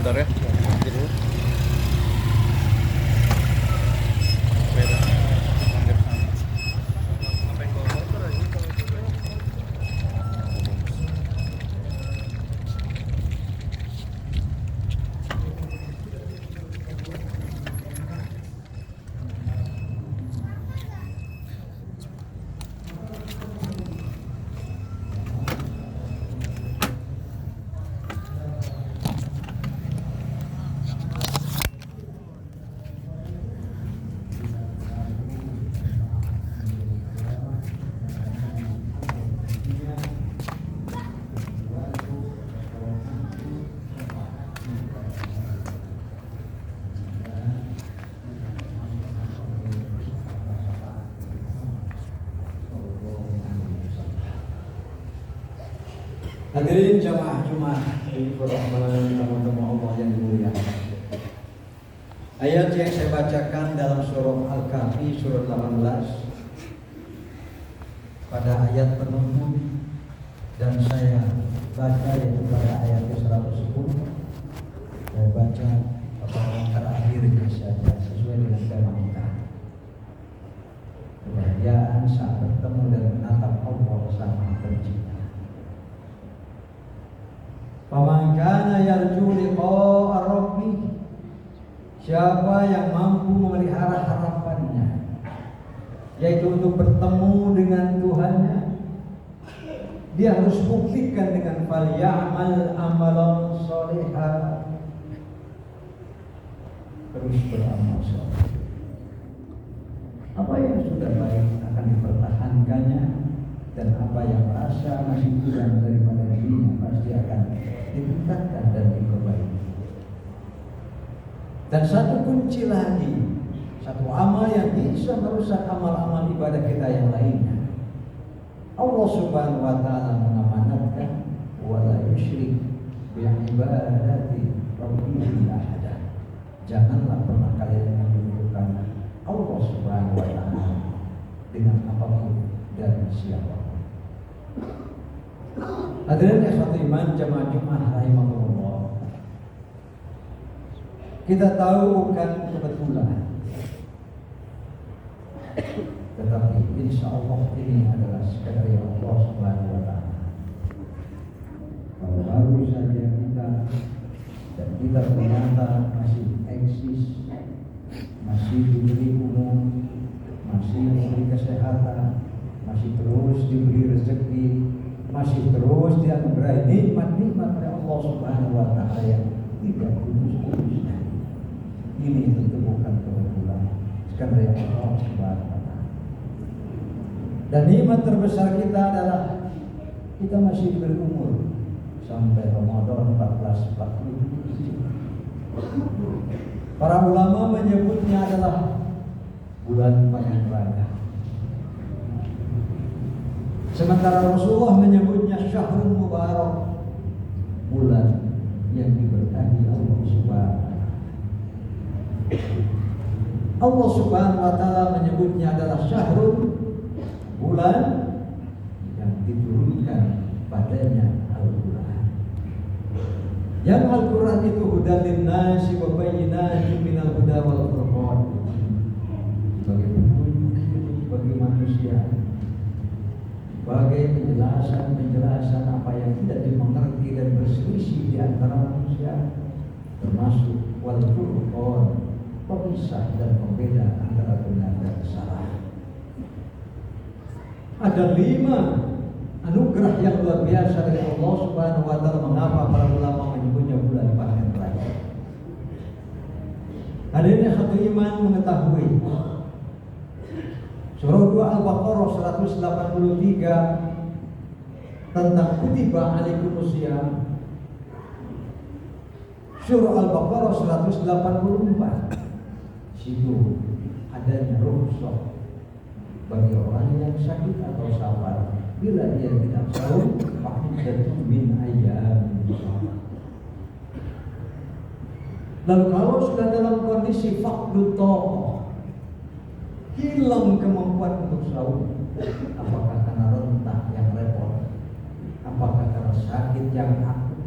sebentar ya. Hadirin jamaah Jumat di Rahman teman-teman Allah yang dimuliakan. Ayat yang saya bacakan dalam surah Al-Kahfi surah 18 pada ayat penutup dan saya baca yaitu pada ayat ke-110. Saya baca pada terakhirnya saja sesuai dengan tema kita. Kebahagiaan saat bertemu dan menatap Allah bersama pencipta. Faman kana yarju liqa'a rabbih, siapa yang mampu memelihara harapannya yaitu untuk bertemu dengan Tuhannya, dia harus buktikan dengan falyamal amalan sholiha, terus beramal saleh. Apa yang sudah baik akan dipertahankannya, dan apa yang merasa masih kurang daripada dirinya pasti akan ditingkatkan dan diperbaiki. Dan satu kunci lagi, satu amal yang bisa merusak amal-amal ibadah kita yang lainnya, Allah Subhanahu wa Ta'ala mengamanatkan wala yusyrik bi'ibadati rabbihi ahada. Janganlah pernah kalian menyekutukan Allah Subhanahu wa Ta'ala dengan apapun dan siapapun. Hadirin ikhwati iman jamaah Jumat rahimahullah. Kita tahu bukan kebetulan, tetapi insya Allah ini adalah sekadar Allah Subhanahu wa Ta'ala. Kalau baru saja kita dan kita ternyata masih eksis, masih diberi umum, masih diberi kesehatan, masih terus diberi rezeki, masih terus dianugerahi nikmat-nikmat oleh Allah Subhanahu wa Ta'ala yang tidak putus-putusnya. Ini tentu bukan kebetulan, sekadar Allah Subhanahu wa Ta'ala. Dan nikmat terbesar kita adalah kita masih diberi umur sampai Ramadan 1440. Para ulama menyebutnya adalah bulan panen raya. Sementara Rasulullah menyebutnya syahrul mubarak, bulan yang diberkahi Allah Subhanahu. Allah Subhanahu wa Ta'ala menyebutnya adalah syahrul, bulan yang diturunkan padanya Al-Quran. Yang Al-Quran itu hudan linnasi wa bayyinatin minal huda wal furqan, sebagai petunjuk bagi manusia, sebagai penjelasan apa yang tidak dimengerti dan berselisih di antara manusia, termasuk wal furqan, pemisah dan pembeda antara benar dan salah. Ada 5 anugerah yang luar biasa dari Allah Subhanahu wa Ta'ala. Mengapa para ulama menyebutnya bulan panen raya? Hadirin satu iman mengetahui surah 2 Al-Baqarah 183 tentang kutiba alaikumusiyam. Surah Al-Baqarah 184 situ adanya rukhsah bagi orang yang sakit atau safar, bila dia tidak saum fa'iddatun min ayyam. Lalu kalau sudah dalam kondisi faqdut thaqah, hilang kemampuan untuk saum, apakah karena rentah yang repot, apakah karena sakit yang akut,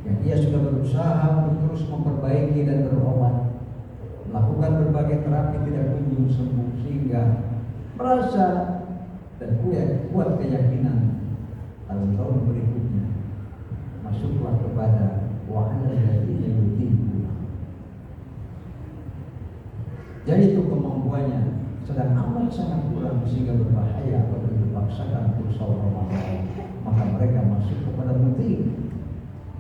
yang ia sudah berusaha untuk terus memperbaiki dan berobat, melakukan berbagai terapi tidak kunjung sembuh, sehingga merasa dan kuat keyakinan tahun-tahun berikutnya masuklah kepada wahana yang yutiku. Jadi itu kemampuannya sedang amat sangat kurang sehingga berbahaya apabila dipaksakan untuk saum Ramadan, maka mereka masuk kepada muti,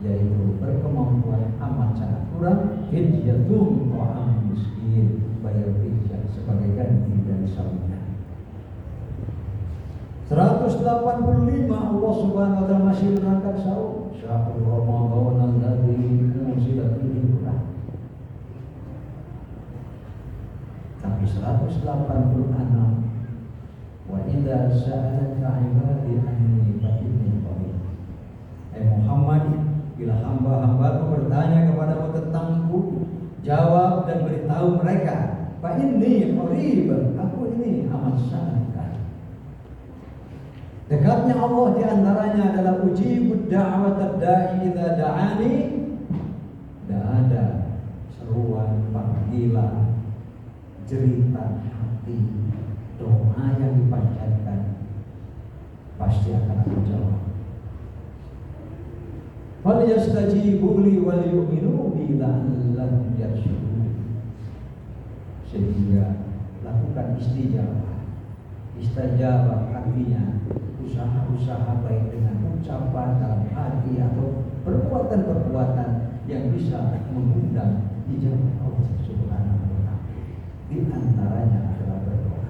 yaitu berkemampuan amat sangat kurang, fidyatun ta'am miskin, bayar fidyah sebagai ganti dari saumnya. 185 Allah Subhanahu wa taala masih menerangkan saum. Syahrul Ramadan alladzi unzila fihi Qur'an. Tapi 186 wa idza sa'alaka 'ibadi anni fa inni qarib. Muhammad, bila hamba-hambaku bertanya kepadamu tentangku, jawab dan beritahu mereka, fa inni qarib, aku ini amat sangat dekat. Dekatnya Allah diantaranya adalah ujibud da'wat ad-da'i idza da'ani. Tidak ada seruan, panggilan, cerita hati, doa yang dipanjatkan pasti akan aku jawab. Fal yastajibu li wal yu'minu bi la'allahum yarshudun. Sehingga lakukan istijabah. Istajabah artinya usaha-usaha baik dengan ucapan dalam hati atau perbuatan-perbuatan yang bisa mengundang ijabah Allah Subhanahu wa taala. Di antaranya adalah berdoa.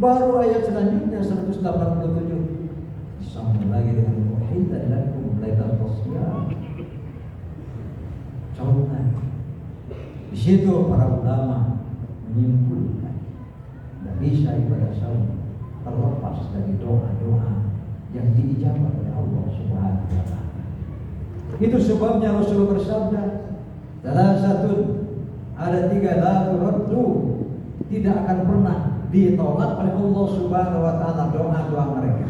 Baru ayat selanjutnya 187 disambung lagi dengan uhillat lakum lailatul shiyam. Contohnya di situ para ulama menyimpulkan tidak bisa ibadah saum terlepas dari doa-doa yang diijabah oleh Allah Subhanahu wa taala. Itu sebabnya Rasul bersabda, salah satu ada 3 la turaddu, tidak akan pernah ditolak oleh Allah Subhanahu wa taala doa-doa mereka.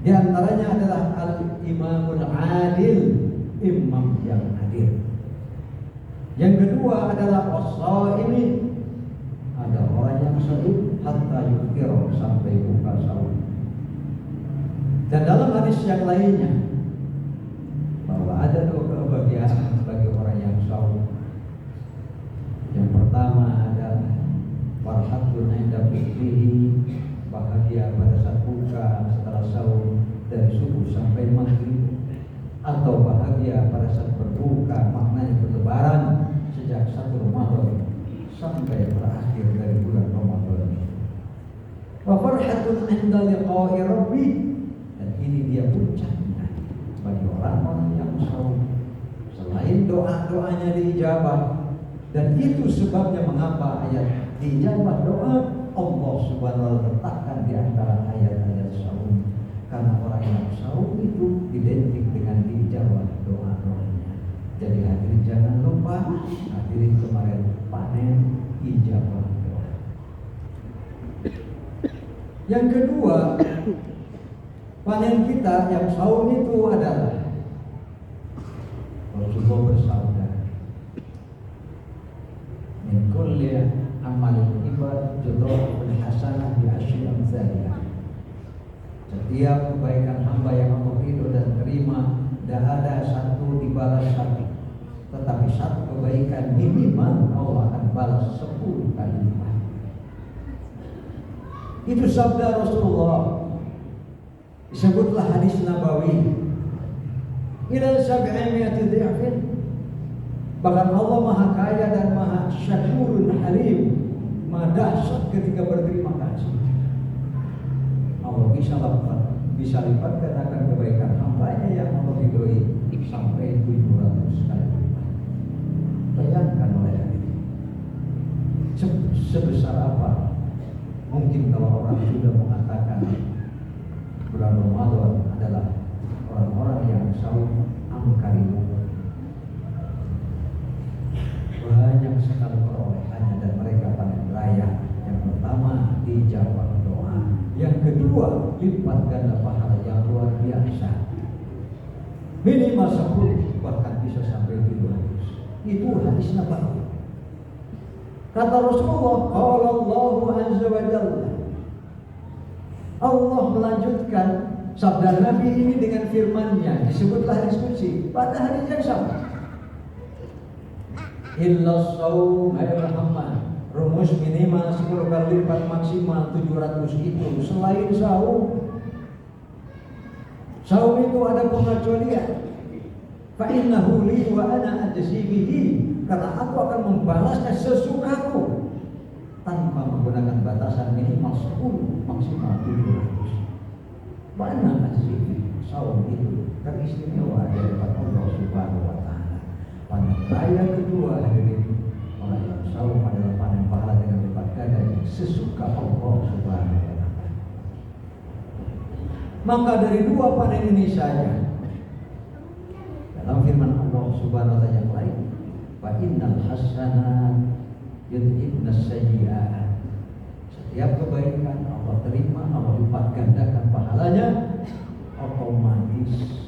Di antaranya adalah al-imamul adil, imam yang adil. Yang kedua adalah as-shaimi, ada orang yang shaim hatta yuftiru, sampai buka saum. Dan dalam hadis yang lainnya bahwa ada 2 kebahagiaan bagi orang yang saum. Yang pertama adalah farhatun 'inda fitrihi, bahagia pada saat buka setelah saum dari subuh sampai maghrib, atau bahagia pada saat berbuka, maknanya berlebaran sejak 1 Ramadan sampai berakhir dari bulan Ramadan. Wa farhatun 'inda liqa'i rabbi, dan ini dia puncaknya bagi orang-orang yang saum. Selain doa-doanya diijabah, dan itu sebabnya mengapa ayat diijabah doa Allah Subhanahu wa taala letakkan di antara ayat-ayat saum, karena orang yang saum itu identik dengan diijabah doa-doanya. Jadi hadirin jangan lupa, hadirin kemarin panen ijabah doa. Yang kedua, panen kita yang saum itu adalah Rasulullah bersabda, min kulli amal ibad judhul hasanah bi asyri amsalha. Setiap kebaikan hamba yang Allah ridho dan terima, tidak ada satu dibalas satu, tetapi satu kebaikan minimal Allah akan balas 10 kali lipat. Itu sabda Rasulullah. Disebutlah hadis Nabawi, ila 700 dhi'fin. Bahkan Allah Maha Kaya dan Maha Syakurun Halim, Maha dahsyat ketika berterima kasih. Allah bisa lipatkan akan kebaikan hambanya yang Allah ridhoi sampai 700 kali lipat. Bayangkan oleh ini, sebesar apa mungkin kalau orang sudah mengatakan bulan Ramadan adalah orang-orang yang saum amkarimu, banyak sekali perolehannya dan mereka panen raya. Yang pertama dijawab doa, yang kedua lipat ganda pahala yang luar biasa. minimal 10, bahkan bisa sampai 200. Itu hadis Nabawi. Kata Rasulullah, qala Allahu azza wa jalla, Allah melanjutkan sabda Nabi ini dengan firman-Nya, disebutlah hadis qudsi pada hari yang sama. Illa shaum Muhammad, rumus minimal 10 kali lipat, maksimal 700 itu selain saum. Saum itu ada pengecualian. Fa innahu li wa ana ajzi bihi, karena aku akan membalasnya sesukaku tanpa menggunakan batasan minimal 10, maksimal 700. Mana ajzi saum itu teristimewa di hadapan Allah Subhanahu wa taala. Panen raya kedua hadirin, orang yang saum adalah panen pahala dengan lipat ganda sesuka Allah Subhanahu wa taala. Maka dari dua panen ini saja, dalam firman Allah Subhanahu wa taala yang lain, fa innal hasanat yudhibna sayyi'at. Setiap kebaikan Allah terima, Allah lipat gandakan pahalanya, otomatis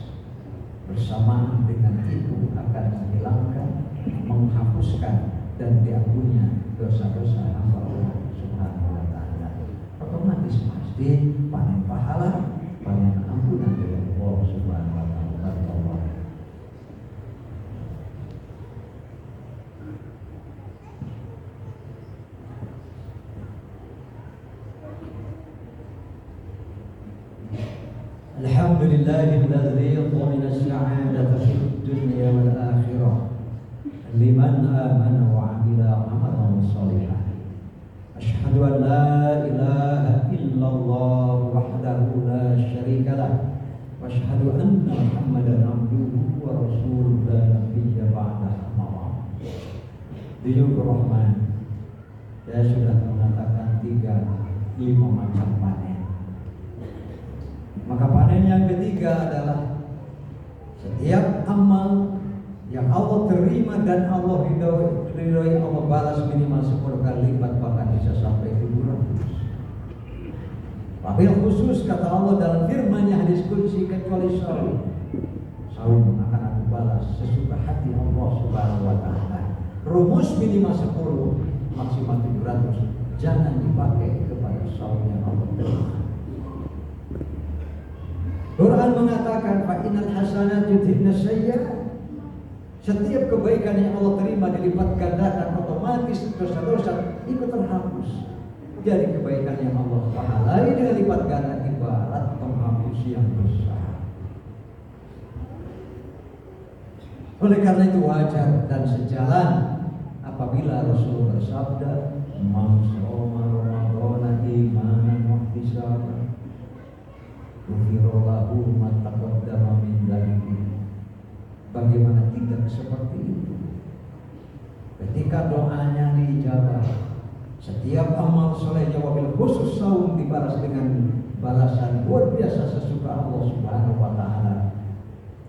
bersamaan dengan itu akan menghilangkan, menghapuskan dan diampuninya dosa-dosa hamba Allah Subhanahu wa taala. Otomatis pasti panen pahala, panen ampunan dari Allah Subhanahu wa taala. Alhamdulillahilladzi dhamina as-sa'adata fid dunya wal akhirah liman amana wa 'amila 'amalan shalihan. Asyhadu an la ilaha illallah wahdahu la syarika lah wa asyhadu anna Muhammadan 'abduhu wa rasuluhu la nabiyya ba'dahu. Beliau Rahman, saya sudah mengatakan 5 macam panen. Maka panen yang ketiga adalah setiap amal yang Allah terima dan Allah ridhoi, Allah balas minimal 10 kali lipat, bahkan bisa sampai 700. Wabil khusus kata Allah dalam firman-Nya hadis qudsi, kecuali saum. Saum akan aku balas sesuka hati Allah Subhanahu wa taala. Rumus minimal 10, maksimal 700. Jangan dipakai kepada saum yang Allah terima. Quran mengatakan fa innal hasanat yudhibna sayyi'at. Setiap kebaikan yang Allah terima dilipat gandakan, otomatis dosa-dosa ikut terhapus. Jadi kebaikan yang Allah pahalai dengan lipat ganda ibarat penghapus yang besar. Oleh karena itu wajar dan sejalan apabila Rasul bersabda, "Man shoma Ramadhana imanan wa ihtisaban, ghufirallahu ma taqaddama min dhanbihi." Bagaimana tidak seperti itu? Ketika doanya diijabah, setiap amal solehnya wabil khusus saum dibalas dengan balasan luar biasa sesuka Allah Subhanahu wa taala.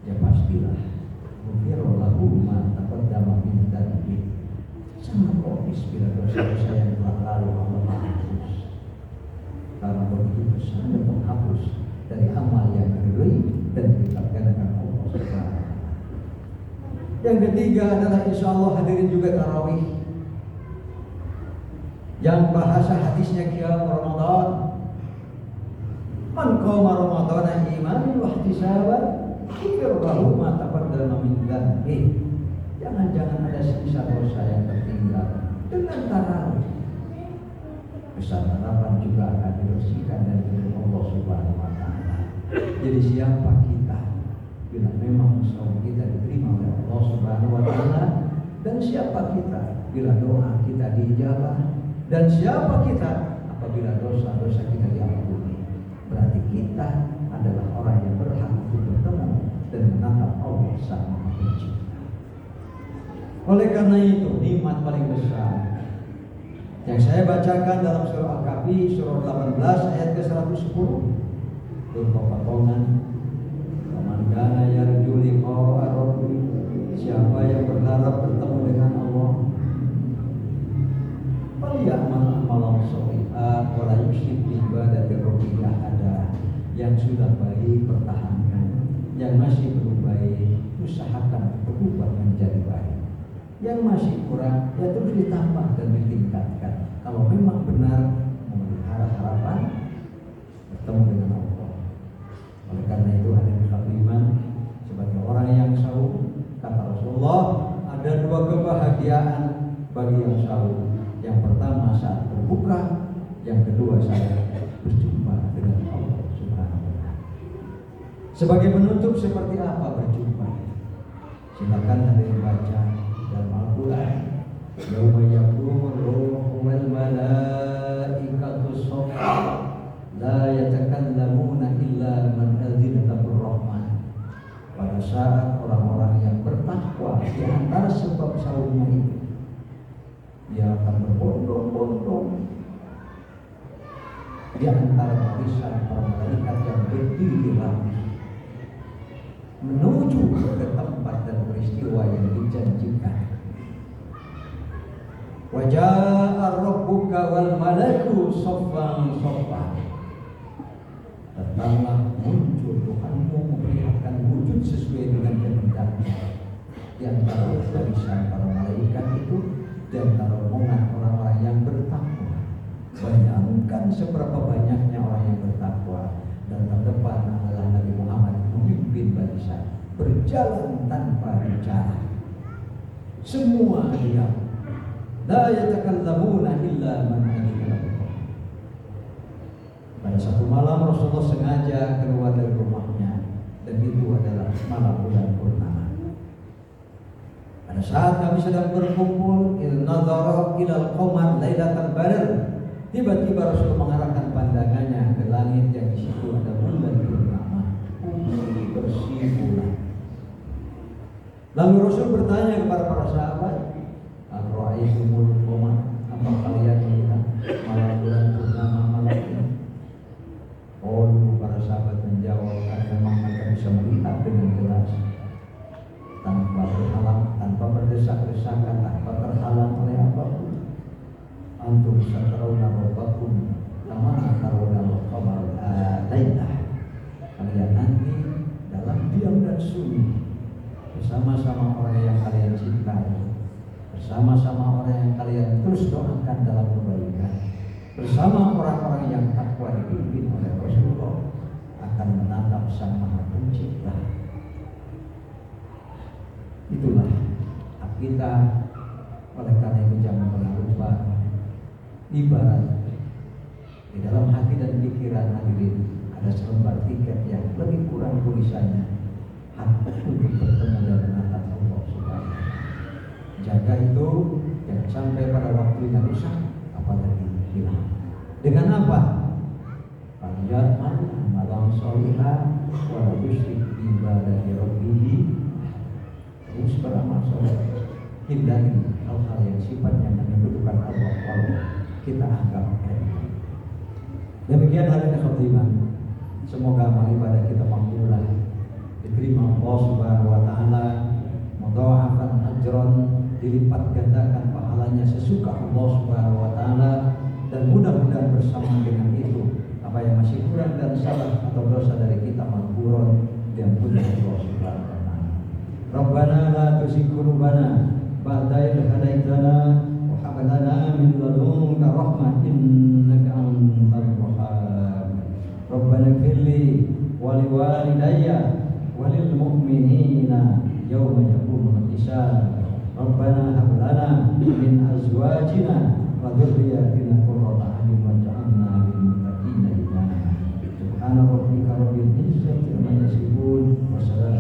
Ya pastilah ghufirallahu ma taqaddama min dhanbihi. Sangat logis bila dosa-dosa yang telah lalu Allah menghapus. Karena begitu besar menghapus dari amal yang diridhoi dan dilaksanakan Allah Subhanahu. Yang ketiga adalah insya Allah hadirin juga tarawih, yang bahasa hadisnya qiyam Ramadan. Man qama Ramadhana imanan wa ihtisaban ghufira lahu ma taqaddama min dhanbihi. Jangan-jangan ada sisa dosa yang tertinggal dengan tarawih. Besar harapan juga akan dibersihkan dari Allah Subhanahu wa taala. Jadi siapa kita bila memang saum kita diterima oleh Allah Subhanahu wa taala, dan siapa kita bila doa kita diijabah, dan siapa kita apabila dosa-dosa kita diampuni. Berarti kita adalah orang yang berhak untuk bertemu dan menatap Allah Sang Maha Pencipta. Oleh karena itu nikmat paling besar yang saya bacakan dalam surah Al-Kahfi surah 18 ayat ke-110 berupa potongan, "Man yarju liqa'a rabbih," siapa yang berharap bertemu dengan Allah, "falyamal amalan shalihan wa la yusyrik bi ibadati rabbih ahada." Yang sudah baik pertahankan, yang masih belum baik usahakan berubah menjadi baik. Yang masih kurang ya terus ditambah dan ditingkatkan. Kalau memang benar memelihara harapan bertemu dengan Allah. Oleh karena itu hadirin iman, sebagai orang yang sahur, kata Rasulullah, ada dua kebahagiaan bagi yang sahur. Yang pertama saat berbuka, yang kedua saat berjumpa dengan Allah Subhanahu wa Ta'ala. Sebagai penutup, seperti apa berjumpa? Silakan hadirin baca dalam Al-Quran. Yauma yaqumur ruhu wal malaikatu shaffa la yatakallamuna illa man adzina lahu rahman. Pada saat orang-orang yang bertakwa di antara sebab sahurnya itu, dia akan berbondong-bondong di antara barisan para malaikat yang berdiri rapi menuju ke tempat dan peristiwa yang dijanjikan. Wa jaa'a rabbuka wal malaku shaffan shaffan. Datanglah muncul Tuhanmu memperlihatkan wujud sesuai dengan kehendaknya di antara barisan para malaikat itu, di antara rombongan orang-orang yang bertakwa. Bayangkan seberapa banyaknya orang yang bertakwa, dan terdepan adalah Nabi Muhammad memimpin barisan, berjalan tanpa bicara. Semua diam. La yatakallamuna illa man adzina lahu. Pada satu malam Rasulullah sengaja keluar dari rumahnya, dan itu adalah malam bulan purnama. Pada saat kami sedang berkumpul, nadhara ilal qamar lailatal badr, tiba-tiba Rasul mengarahkan pandangannya ke langit yang di situ ada bulan purnama, putih bersih bulan. Lalu Rasul bertanya kepada para sahabat, "Ar-ra'aytumul qamar? Apa kalian melihat malam bulan purnama malam ini?" Oh, para sahabat menjawab, "Memang mereka bisa melihat dengan jelas, tanpa berhalang, tanpa berdesak-desakan, tanpa terhalang oleh apapun. Antum satarawna rabbakum kama tarawna al-qamar lailah." Kalian nanti dalam diam dan sunyi bersama-sama orang yang kalian cintai, bersama-sama orang yang kalian terus doakan dalam kebaikan, bersama orang-orang yang takwa dipimpin oleh Rasulullah, akan menatap Sang Maha Pencipta. Itulah hak kita. Oleh karena itu jangan pernah lupa, ibarat di dalam hati dan pikiran hadirin ada selembar tiket yang lebih kurang tulisannya, hak untuk bertemu dan menatap Allah Subhanahu. Jaga itu, jangan sampai pada waktunya rusak, apalagi hilang. Dengan apa? Falyamal amalan sholihah wa la yusyrik bi ibadati rabbih. Terus beramal soleh, hindari hal-hal yang sifatnya menyebutkan Allah walau kita anggap remeh. Demikian hadirin khatiman, semoga amal ibadah kita makbulah, diterima Allah Subhanahu wa Ta'ala, mudha'afan ajron, dilipat gandakan pahalanya sesuka Allah Subhanahu wa Ta'ala, dan mudah-mudahan bersama dengan itu apa yang masih kurang dan salah atau dosa dari kita maghfuron diampuni Allah Subhanahu wa Ta'ala. Rabbana la tuzigh qulubana ba'da idh hadaitana wa hab lana min ladunka rahmah innaka antal wahhab. Rabbana ighfirli wa liwalidayya wa lil mu'minina yawma yaqumul hisab. Rabbana hab lana min azwajina wa dhurriyyatina qurrata a'yun waj'alna lil muttaqina imama. Subhana rabbika rabbil izzati amma yasifun wa salamun